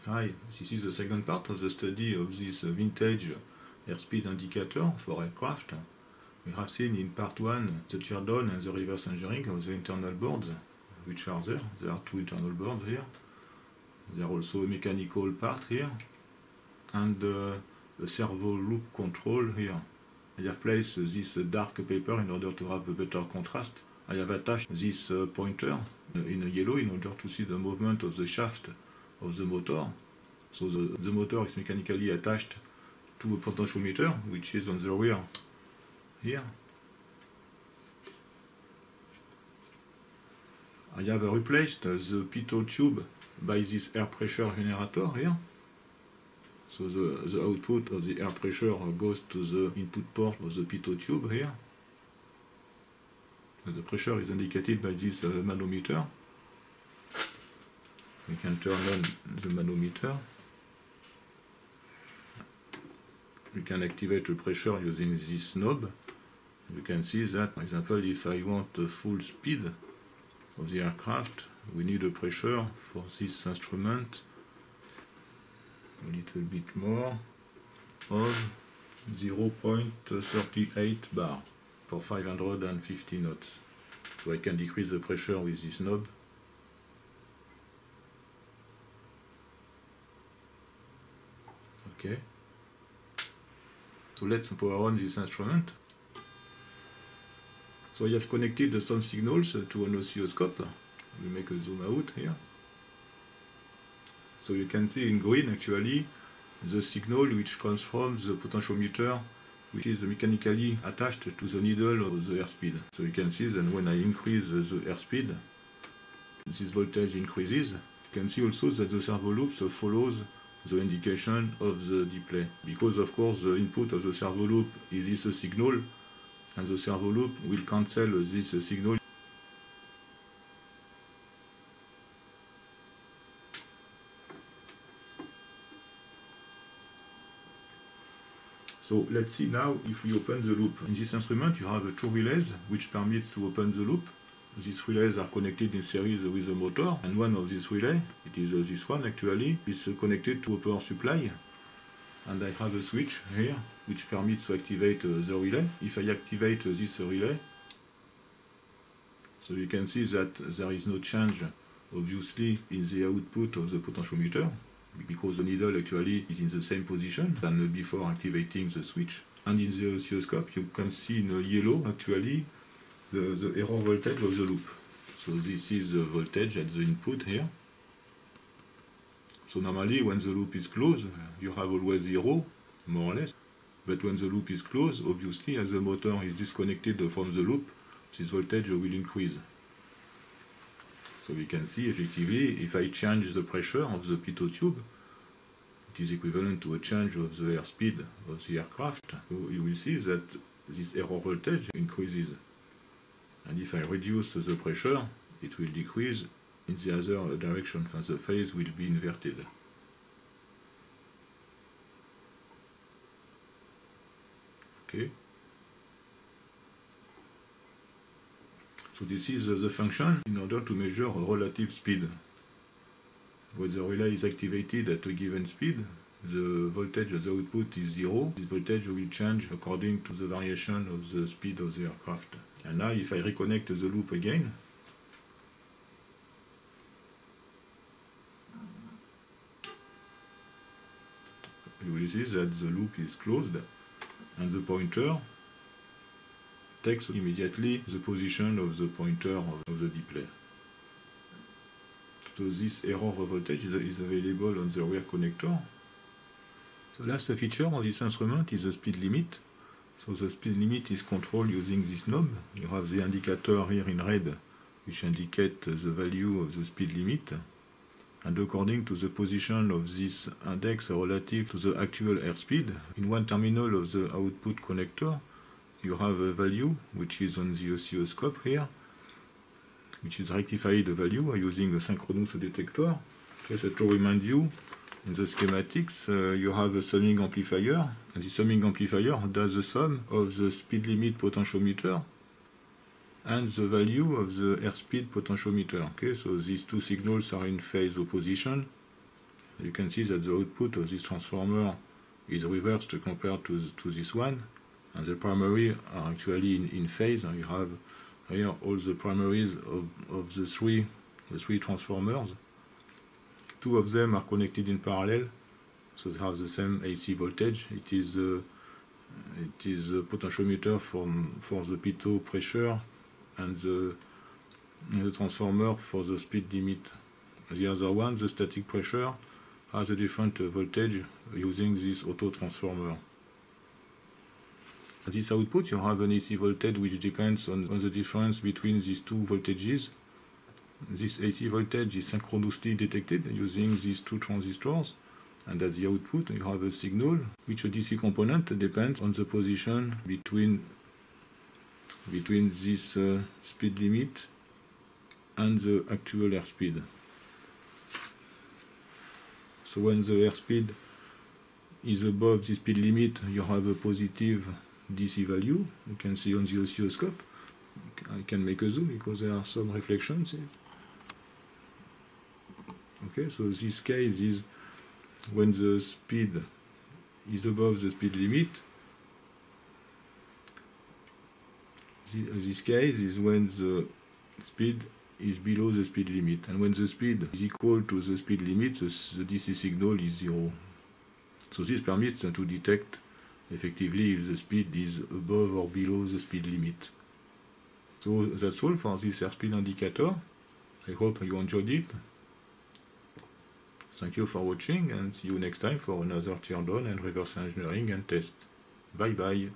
Hi, this is the second part of the study of this vintage airspeed indicator for aircraft. We have seen in part 1 the teardown and the reverse engineering of the internal boards, which are there. There are two internal boards here. There are also a mechanical part here, and a servo loop control here. I have placed this dark paper in order to have a better contrast. I have attached this pointer in yellow in order to see the movement of the shaft of the motor. So the motor is mechanically attached to a potentiometer, which is on the rear here. I have replaced the pitot tube by this air pressure generator here. So the output of the air pressure goes to the input port of the pitot tube here. The pressure is indicated by this manometer. We can turn on the manometer. We can activate the pressure using this knob. You can see that, for example, if I want the full speed of the aircraft, we need a pressure for this instrument a little bit more of 0.38 bar for 550 knots. So I can decrease the pressure with this knob. Okay. So let's power on this instrument. So I have connected some signals to an oscilloscope. We make a zoom out here. So you can see in green actually the signal which comes from the potentiometer, which is mechanically attached to the needle of the airspeed. So you can see that when I increase the airspeed, this voltage increases. You can see also that the servo loops follows the indication of the display, because of course the input of the servo loop is this signal, and the servo loop will cancel this signal. So let's see now if we open the loop. In this instrument you have two relays which permits to open the loop. These relays are connected in series with the motor, and one of these relays, it is this one actually, is connected to a power supply. And I have a switch here which permits to activate the relay. If I activate this relay, so you can see that there is no change obviously in the output of the potentiometer, because the needle actually is in the same position than before activating the switch. And in the oscilloscope you can see in yellow actually the error voltage of the loop. So this is the voltage at the input here. So normally when the loop is closed you have always 0, more or less. But when the loop is closed, obviously as the motor is disconnected from the loop, this voltage will increase. So we can see effectively if I change the pressure of the pitot tube, it is equivalent to a change of the airspeed of the aircraft. So you will see that this error voltage increases. And if I reduce the pressure, it will decrease in the other direction, and the phase will be inverted. Okay. So this is the function in order to measure a relative speed. When the relay is activated at a given speed, the voltage of the output is 0. This voltage will change according to the variation of the speed of the aircraft. And now if I reconnect the loop again, you will see that the loop is closed and the pointer takes immediately the position of the pointer of the display. So this error voltage is available on the rear connector. The last feature of this instrument is the speed limit. So the speed limit is controlled using this knob. You have the indicator here in red, which indicates the value of the speed limit. And according to the position of this index relative to the actual airspeed, in one terminal of the output connector, you have a value which is on the oscilloscope here, which is rectified value using a synchronous detector. Just to remind you, in the schematics, you have a summing amplifier, and the summing amplifier does the sum of the speed limit potentiometer and the value of the airspeed potentiometer. Okay, so these two signals are in phase opposition, You can see that the output of this transformer is reversed compared to this one, and the primary are actually in phase. And you have here all the primaries of the three transformers. Two of them are connected in parallel, so they have the same AC voltage. It is the potentiometer for the pitot pressure and the transformer for the speed limit. The other one, the static pressure, has a different voltage using this auto transformer. At this output, you have an AC voltage which depends on the difference between these two voltages. This AC voltage is synchronously detected using these two transistors, and at the output you have a signal which a DC component depends on the position between this speed limit and the actual airspeed. So when the airspeed is above the speed limit, you have a positive DC value. You can see on the oscilloscope. I can make a zoom because there are some reflections here. Okay, so this case is when the speed is above the speed limit. This case is when the speed is below the speed limit, and when the speed is equal to the speed limit, the DC signal is 0. So this permits to detect effectively if the speed is above or below the speed limit. So that's all for this airspeed indicator. I hope you enjoyed it. Thank you for watching, and see you next time for another teardown and reverse engineering and test. Bye bye.